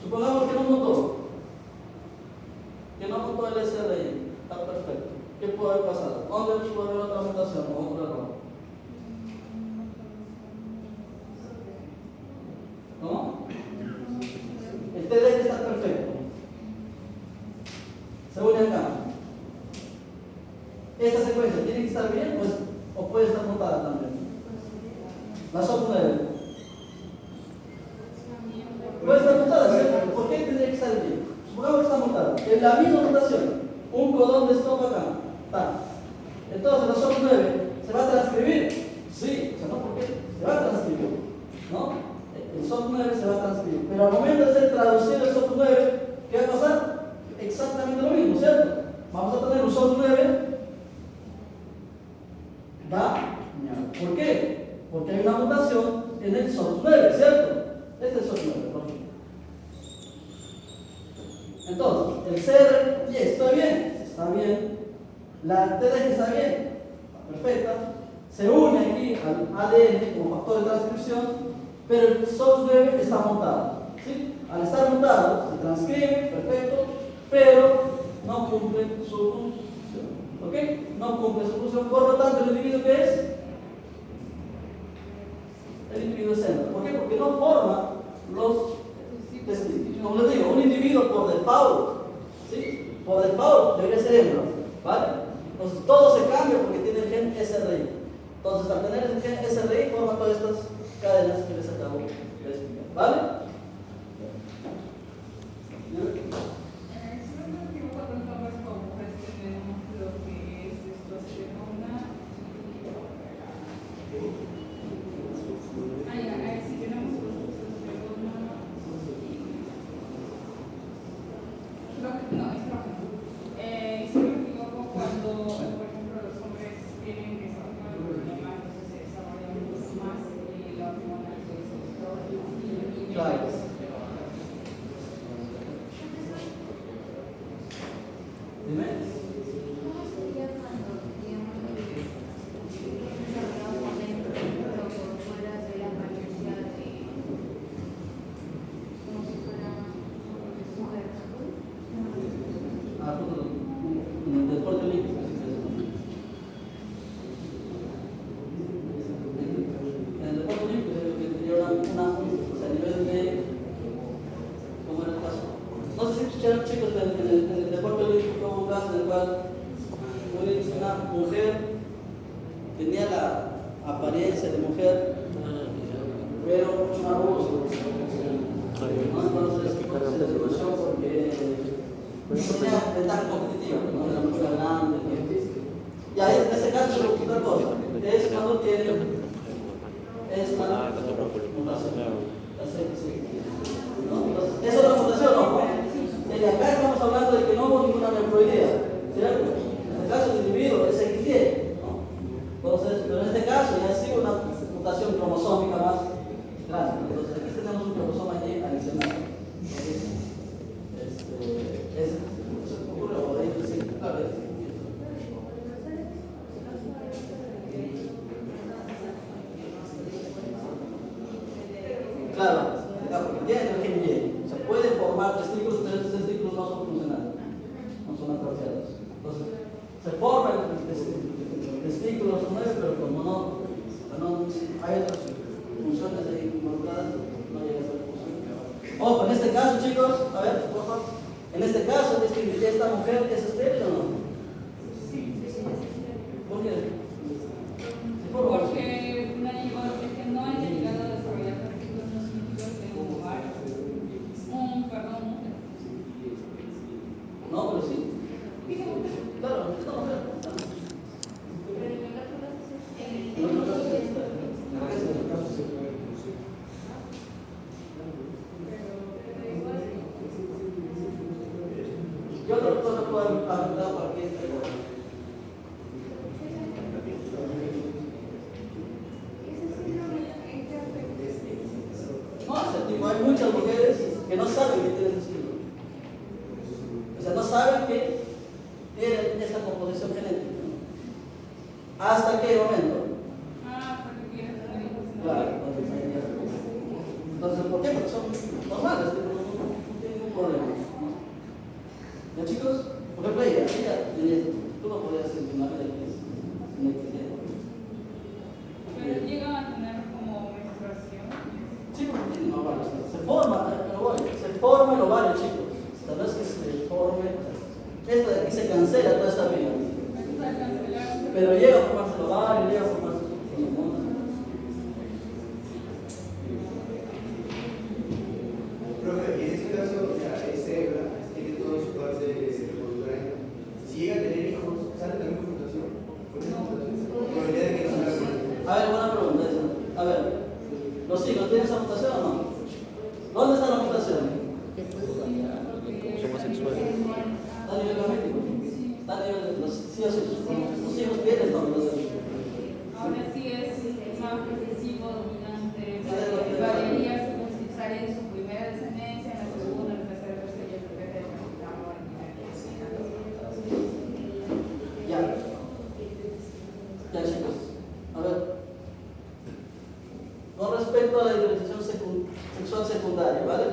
Supongamos que no mutó. el SRI, está perfecto. ¿Qué puede haber pasado? ¿Dónde puede haber otra mutación o otro error? ¿Cómo? El TDG está perfecto. Se une acá. Esta secuencia tiene que estar bien pues, o puede estar mutada también. La SOP9 puede estar mutada, ¿cierto? ¿Por qué tendría que estar bien? Supongamos que está mutada. En la misma mutación, un codón de stop acá. Está. Entonces la SOP9 se va a transcribir. Sí, o sea, no, ¿por qué? Se va a transcribir. ¿No? El SOP9 se va a transcribir. Pero al momento de ser traducido el SOP9, ¿qué va a pasar? Exactamente lo mismo, ¿cierto? Vamos a tener un SOP9 dañado. ¿Por qué? Porque hay una mutación en el SOP9, ¿cierto? Este es el SOP9, por ejemplo. Entonces, el CR, y está bien, está bien. La TDG está bien, está perfecta. Se une aquí al ADN como factor de transcripción, pero el SOP9 está mutado. ¿Sí? Al estar mutado, se transcribe, perfecto, pero no cumple su función. ¿Ok? No cumple su función. Por lo tanto, ¿el individuo qué es? El individuo es hembra. ¿Por qué? Porque no forma los testículos. Como les digo, un individuo por default, ¿sí? Por default debería ser hembra. ¿Vale? Entonces todo se cambia porque tiene el gen SRI. Entonces, al tener el gen SRI, forma todas estas cadenas que les acabo de explicar. ¿Vale? Chicos, en el deporte olímpico hubo un caso en el cual una mujer tenía la apariencia de mujer, pero mucho más robusto. Entonces se le conoció porque tenía ventaja competitiva, ¿no? Era mucho grande. Y ahí, en ese caso, otra cosa es cuando tiene esta mutación. ¿Es otra mutación o no? Y acá estamos hablando de que no hubo ninguna neumproidea, ¿cierto? En este caso el individuo es XY, ¿no? Entonces, pero en este caso ya ha sido una mutación cromosómica más grande. Entonces aquí tenemos un cromosoma Y adicional. ¿Se ocurre o ahí sí? Claro, porque tiene el gen Y. Se pueden formar testículos, pero estos testículos no son funcionales, no son atrofiados. Entonces, se forman testículos o nueve, pero como no hay otras funciones involucradas, no llega a ser función. Ojo, en este caso, chicos, a ver, por favor. En este caso, es que esta mujer es estéril o no. ¿Por qué? Porque no haya llegado a desarrollar testículos no significa que tenga un ovario. No, pero sí. Claro, no, yo otra cosa puedo argumentar para que no, hay muchas mujeres que no saben que tienen ese síndrome. O sea, no saben que tienen esta composición genética. ¿Hasta qué momento? Claro, entonces, ¿por qué? Porque son normales, no tienen ningún problema. ¿Ya, chicos? Por ejemplo, se cancela toda esta vía. Pero llega a formarse el ovario, llega a formarse el hormonas. Profe, en este caso, o sea, es hebra, tiene toda su parte reproductora. Si llega a tener hijos, ¿sale también con mutación? ¿Por qué no mutación? Probabilidad de que no salga con. A ver, buena pregunta esa. A ver, ¿los hijos tienen esa mutación o no? ¿Dónde está la mutación? Somos sexuales. ¿Está a nivel gamético? ¿Está a nivel de los hijos? Los hijos tienen esta mutación. Ahora sí es más recesivo, dominante, variaría según si sale en su primera descendencia, en la segunda, en la tercera, ya depende del resultado. Ya. Ya, chicos. A ver. Con respecto a la diferenciación sexual secundaria, ¿vale?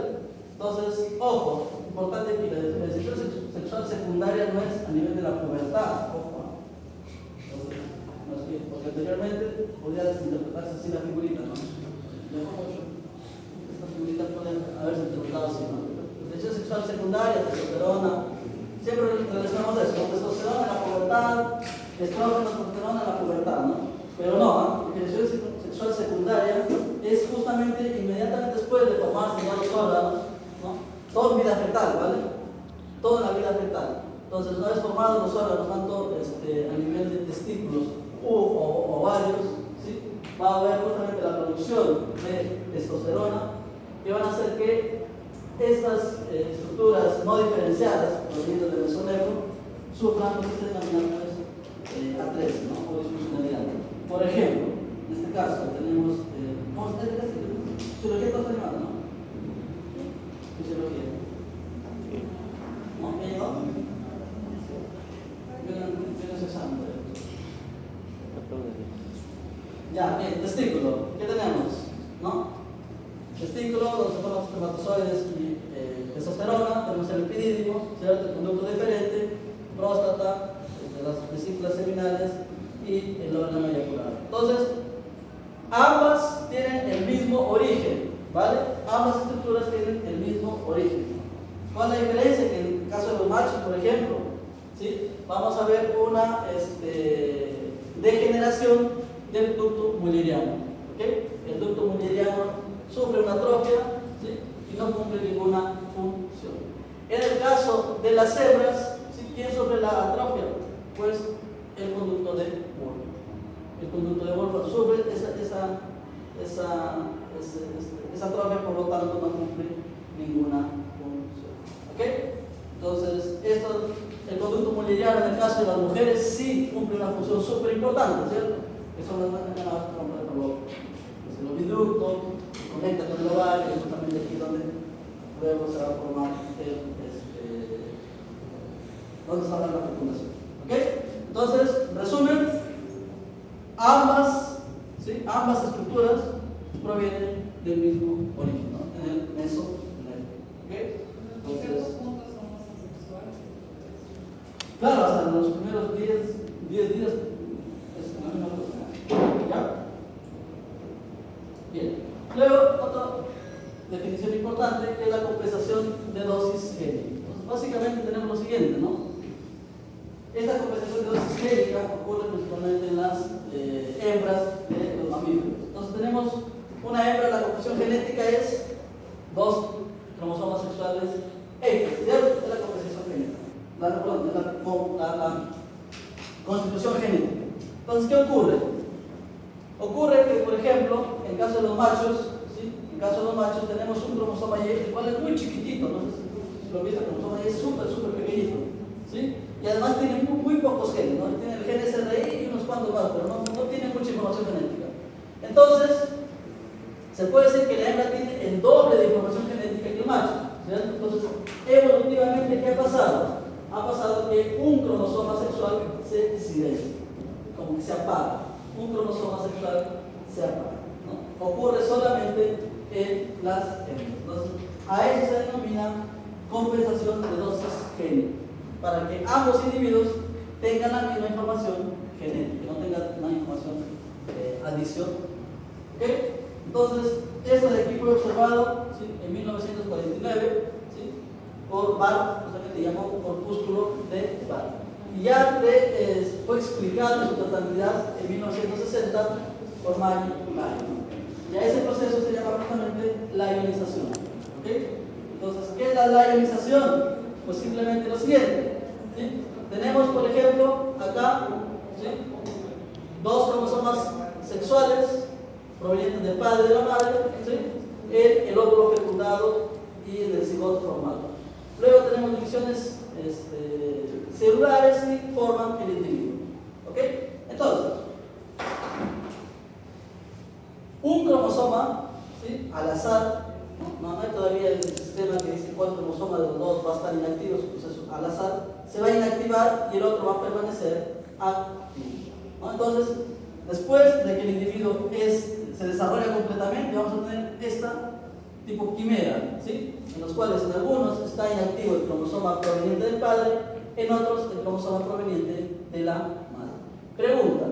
Entonces, ojo, importante aquí, la diferenciación sexual secundaria no es a nivel de la pubertad, ojo. Entonces, no es que, porque anteriormente podía interpretarse así la figurita, ¿no? Esta figurita puede haberse interpretado así, ¿no? Diferenciación sexual secundaria, testosterona, siempre relacionamos eso, ¿no? Testosterona en la pubertad, estrógeno, testosterona en la pubertad, ¿no? Pero no, ¿eh? Diferenciación sexual secundaria es justamente inmediatamente después de formarse ya los órganos, ¿no? Todo en vida fetal, ¿vale? Todo en la vida fetal. Entonces, una vez formados los órganos, tanto a nivel de testículos o ovarios, ¿sí? Va a haber justamente la producción de testosterona que van a hacer que estas estructuras no diferenciadas, provenientes del mesoneuro, sufran lo que se denomina A3, ¿no? O disfuncionalidad. Por ejemplo, en este caso tenemos, ¿cómo se llama? Fisiología animal, ¿no? Fisiología. ¿No? ¿Me llegó? Miren ese examen. Ya, bien, testículo. ¿Qué tenemos? ¿No? Testículo, donde son los espermatozoides y testosterona, tenemos el epidídimo, ¿cierto? El conducto deferente, próstata, las vesículas seminales y el órgano eyacular. Entonces, ambas tienen el mismo origen, ¿vale? Ambas estructuras tienen el mismo origen. ¿Cuál es la diferencia? Que en el caso de los machos, por ejemplo, ¿sí? Vamos a ver una degeneración del ducto mulleriano, ¿ok? El ducto mulleriano sufre una atrofia, ¿sí? Y no cumple ninguna función. En el caso de las hembras, ¿sí? ¿Quién sufre la atrofia? Pues el conducto de Wolf. El conducto de Wolf sufre esa atrofia, por lo tanto no cumple ninguna función. ¿Ok? Entonces, el conducto mulleriano en el caso de las mujeres sí cumple una función súper importante, ¿cierto? Que son las trompas de Fallope. Es el oviducto, conecta con el ovario, y justamente aquí donde luego se va a formar donde se va a dar la fecundación. ¿Ok? Entonces, resumen, ambas estructuras provienen del mismo origen, ¿no? En el mesoneuro. ¿Ok? ¿En ciertos puntos somos asexuales? Claro, hasta los primeros 10 días es la misma cosa. ¿Ya? Bien. Luego, otra definición importante que es la compensación de dosis génica. Entonces, básicamente tenemos lo siguiente, ¿no? Esta compensación de dosis génica ocurre principalmente en las hembras de los mamíferos. Entonces tenemos una hembra, la compensación genética es 2 cromosomas sexuales X, ¿cierto? Es la compensación genética, la constitución genética. Entonces, ¿qué ocurre? Ocurre que, por ejemplo, en el caso de los machos, ¿sí? En el caso de los machos tenemos un cromosoma Y, el cual es muy chiquitito, no sé si lo viste, el cromosoma Y es súper pequeñito, ¿sí? Y además tiene muy pocos genes, ¿no? Tiene el gen SRI y unos cuantos más, pero no tiene mucha información genética. Entonces, se puede decir que la hembra tiene el doble de información genética que el macho, ¿cierto? Entonces, evolutivamente, ¿qué ha pasado? Ha pasado que un cromosoma sexual se disidente, como que se apaga. Un cromosoma sexual se apaga, ¿no? Ocurre solamente en las hembras. Entonces, a eso se denomina compensación de dosis génica, para que ambos individuos tengan la misma información genética, que no tengan una información adicional. ¿Ok? Entonces, esto de aquí fue observado, ¿sí? En 1949, ¿sí? Por Barr, justamente llamó corpúsculo de Barr. y ya fue explicado en su totalidad en 1960 por Maggie Lyon. Y a ese proceso se llama justamente la ionización. ¿Okay? Entonces, ¿qué es la ionización? Pues simplemente lo siguiente. ¿Sí? Tenemos, por ejemplo, acá, ¿sí?, dos cromosomas sexuales provenientes del padre y de la madre, ¿sí?, el óvulo fecundado y el cigoto formado. Luego tenemos divisiones celulares y forman el individuo. ¿Ok? Entonces, un cromosoma, ¿sí?, al azar, no hay todavía el sistema que dice cuál cromosoma de los dos va a estar inactivo, pues eso, al azar, se va a inactivar y el otro va a permanecer activo, ¿no? Entonces, después de que el individuo se desarrolla completamente, vamos a tener esta tipo quimera, ¿sí?, en los cuales en algunos está inactivo el cromosoma proveniente del padre, en otros el cromosoma proveniente de la madre. Pregunta: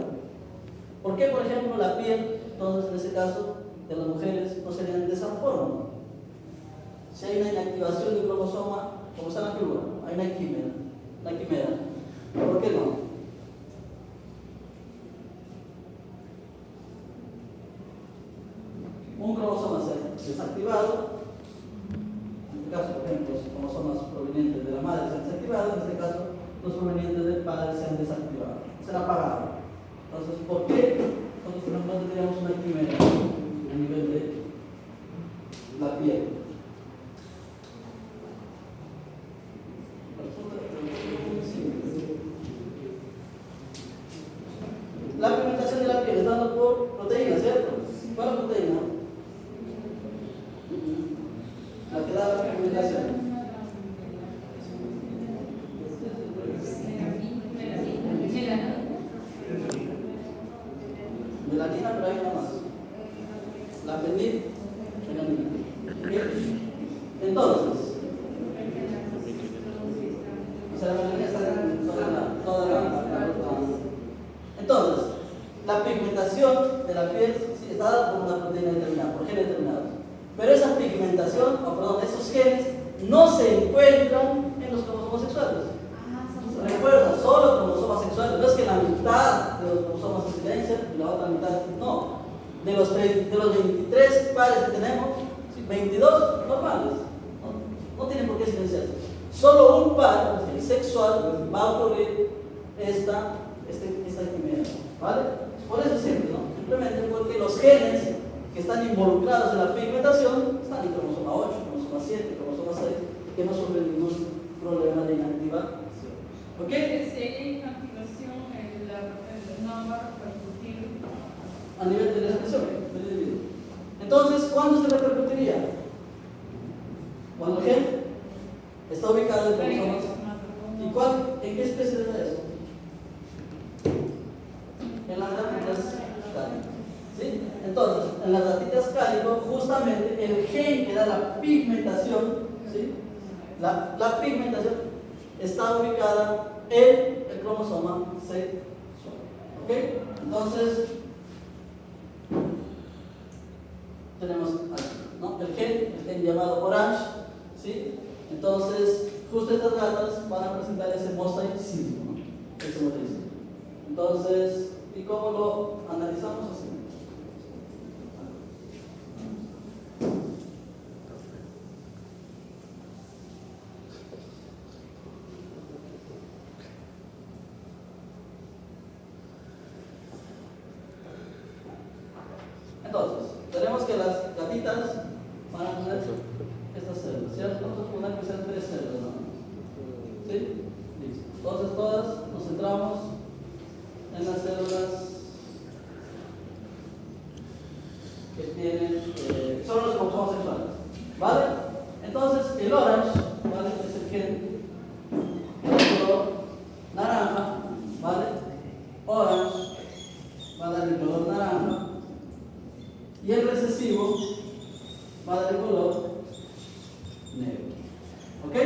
¿por qué, por ejemplo, la piel, entonces en ese caso, de las mujeres no serían de esa forma? Si hay una inactivación de un cromosoma, como está en la figura, hay una quimera. ¿Por qué no? Un cromosoma se ha desactivado, en este caso, por ejemplo, los cromosomas provenientes de la madre se han desactivado, en este caso, los provenientes del padre se han desactivado, se han apagado. Entonces, ¿por qué nosotros no tendríamos una quimera a nivel de la piel? La pigmentación de la piel es dada por proteína, ¿cierto? ¿Cuál es la proteína? La que da la pigmentación. Melanina, pero hay una más. La fenilmelanina. Entonces, o sea, la melanina está en toda la entonces, la pigmentación de la piel sí, está dada por una proteína determinada, por genes determinados. Pero esa pigmentación, esos genes, no se encuentran en los cromosomas sexuales. Recuerda, solo cromosomas sexuales. No es que la mitad de los cromosomas se silencian y la otra mitad no. De los 23 pares que tenemos, 22 normales. No tienen por qué silenciarse. Solo un par, el sexual, va a ocurrir esta quimera, ¿vale? Por eso siempre, ¿no? Simplemente porque los genes que están involucrados en la pigmentación están en cromosoma 8, cromosoma 7, cromosoma 6, que no sufren ningún problema de inactivación. ¿Ok? Si hay inactivación, no va a repercutir A nivel de la expresión del individuo. Entonces, ¿cuándo se repercutiría? Cuando el gen está ubicado en cromosomas. ¿Y en qué especie es eso? En las gatitas cálico. ¿Sí? Entonces, en las gatitas cálico, justamente el gen que da la pigmentación, ¿sí?, la pigmentación está ubicada en el cromosoma sexual. ¿Ok? Entonces, tenemos aquí, ¿no?, el gen llamado orange, ¿sí? Entonces, justo estas gatas van a presentar ese mosaicismo, ¿no? Ese mosaicismo. Entonces, ¿y cómo lo analizamos así? Entonces, tenemos que las gatitas van a tener estas células, ¿cierto? Nosotros podemos que sean 3 células, ¿no? ¿Sí? Listo. Entonces, todas nos centramos en las células que tienen, son los cromosomas sexuales, ¿vale? Entonces, el orange, ¿vale?, es el gen de color naranja, ¿vale? Orange va a dar el color naranja y el recesivo va a dar el color negro. ¿Ok?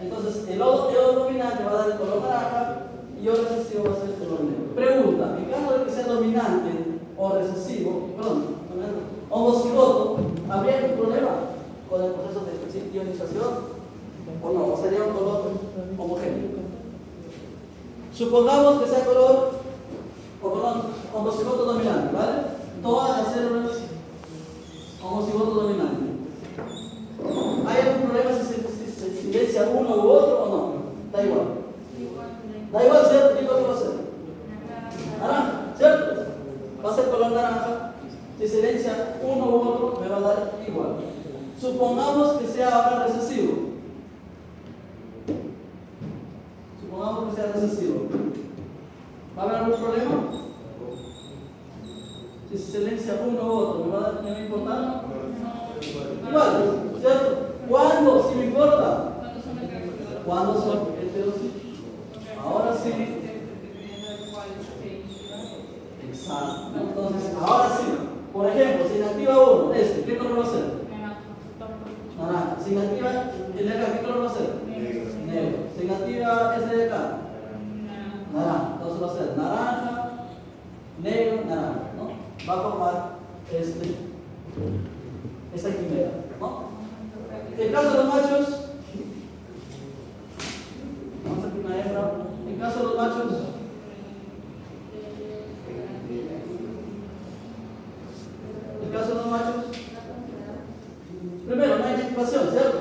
Entonces, el óvulo dominante va a dar el color naranja y el recesivo va a ser el color negro. Pregunta: en caso de que sea dominante o recesivo, homocigoto, ¿habría algún problema con el proceso de ionización? ¿O no? ¿O sería un color homogéneo? Supongamos que sea color homocigoto dominante, ¿vale? Todas las células homocigoto dominante. ¿Hay algún problema si se silencia uno u otro o no? Da igual. Da igual, ¿cierto? ¿Qué color va a ser? Naranja, ¿cierto? Va a ser color naranja. Si silencia uno u otro, me va a dar igual. Supongamos que sea ahora recesivo. Supongamos que sea recesivo. ¿Va a haber algún problema? Si se silencia uno u otro, ¿me va a importar? Igual, ¿cierto? ¿Cuándo? Si me importa. ¿Cuándo son heterocíclicos? Ahora sí. Exacto. Entonces, ahora sí. Por ejemplo, si inactiva uno, ¿qué color va a ser? Naranja. Si inactiva el de acá, ¿qué color va a ser? Negro. Si inactiva este de acá, naranja. Entonces va a ser naranja, negro, naranja, ¿no? Va a formar esta quimera, ¿no? En el caso de los machos, vamos a hacer una hembra. En el caso de los machos, primero, no hay inactivación, ¿cierto?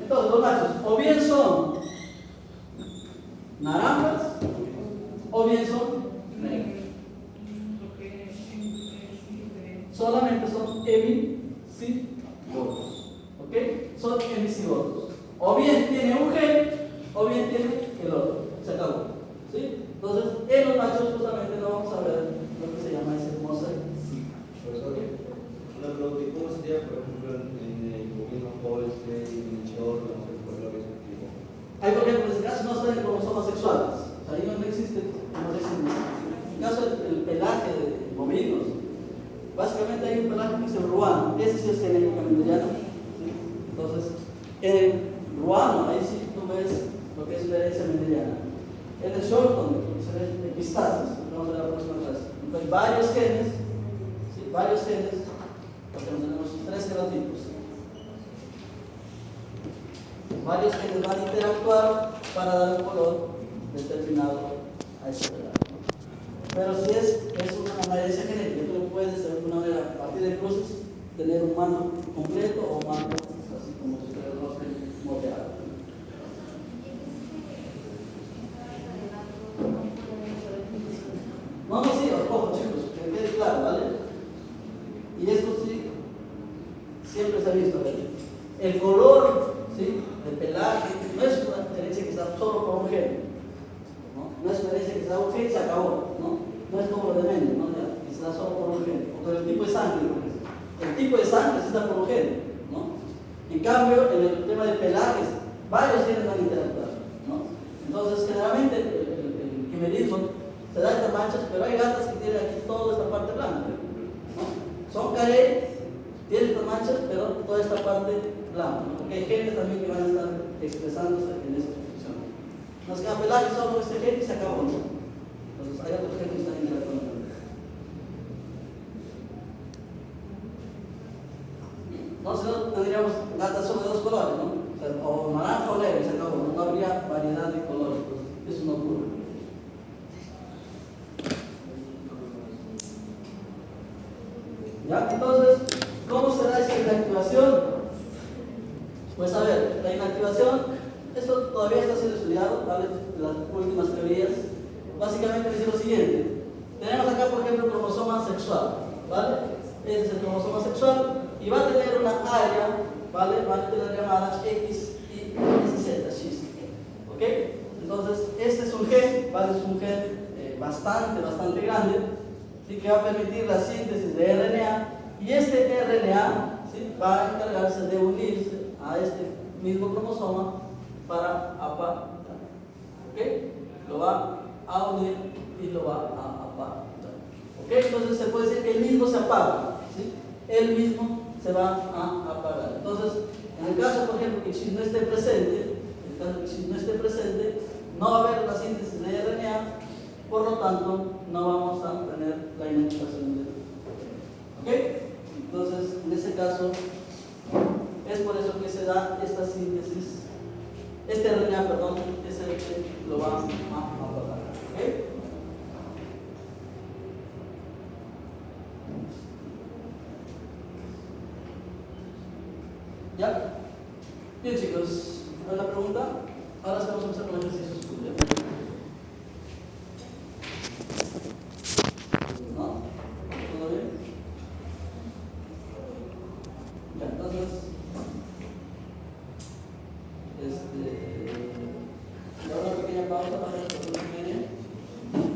Entonces, los machos o bien son naranjas o bien son negros. Solamente son hemicigotos. ¿Ok? Son hemicigotos. O bien tiene un gen o bien tiene el otro. Se acabó. ¿Sí? Entonces, en los machos justamente no vamos a ver lo que se llama ese mosaicismo. Una pregunta, ¿y cómo sería, por ejemplo, en el bovino Holstein, en el chorro, no sé, colores tipo? Hay, por ejemplo, en este caso no son cromosomas sexuales. O sea, ahí no existe. En el caso del pelaje de bovinos, básicamente hay un pelaje que es el ruano. Ese sí es genéticamente llano. ¿Sí? Entonces, en el ruano, ahí sí tú ves lo que es la herencia mendeliana. En el shortton se ve epistasis. Vamos a ver la próxima clase. Entonces, varios genes, ¿sí? Varios genes, porque tenemos 3 genotipos. Varios genes van a interactuar para dar un color determinado a ese pelaje. Pero si es una herencia genética, tú no puedes de alguna manera, a partir de cruces, tener un mano completo o un mano así como si fuera el rostro moteado. No, sí, ojo chicos, que quede claro, ¿vale? Y esto sí, siempre se ha visto, ¿vale? El color, ¿sí?, del pelaje no es una herencia que está solo por un gen, ¿no? No es una herencia que está por un gen y se acabó, ¿no? No es como lo de Mendel, ¿no? Que se da solo por un gen, o por el tipo de sangre, por ejemplo. El tipo de sangre se da por un gen, ¿no? En cambio, en el tema de pelajes, varios genes van a interactuar, ¿no? Entonces, generalmente, el quimerismo se da estas manchas, pero hay gatas que tienen aquí toda esta parte blanca, ¿no? Son carey, tienen estas manchas, pero toda esta parte blanca, ¿no? Porque hay genes también que van a estar expresándose en esa posición. Nos queda pelaje solo este gen y se acabó, ¿no? Entonces hay otros genes que están interactuando. No, si no tendríamos gatas solo de 2 colores, ¿no? O sea, o naranja o negro, se acabó, no habría variedad de colores, pues eso no ocurre. ¿Ya? Entonces, ¿cómo será esta inactivación? Pues a ver, la inactivación, esto todavía está siendo estudiado, ¿vale? Las últimas teorías. Básicamente dice lo siguiente. Tenemos acá, por ejemplo, el cromosoma sexual, ¿vale? Este es el cromosoma sexual y va a tener una área, ¿vale? Va a tener llamadas X, Y, Z, X, ¿ok? Entonces, este es un gen, ¿vale? Es un gen bastante grande, ¿sí? Que va a permitir la síntesis de RNA, y este RNA, ¿sí?, va a encargarse de unirse a este mismo cromosoma para apartar, ¿ok? Lo va a unir y lo va a apartar, ¿ok? Entonces se puede decir que él mismo se apaga, ¿sí? Él mismo se va a apagar. Entonces, en el caso, por ejemplo, que X no esté presente, no va a haber la síntesis de RNA, por lo tanto, no vamos a tener la inactivación de ¿ok? Entonces, en ese caso, es por eso que se da esta síntesis, este RNA, perdón, es el que lo va a apagar. ¿Ok? ¿Ya? Bien chicos, ¿hay la pregunta? Ahora sí vamos a empezar con el ejercicio.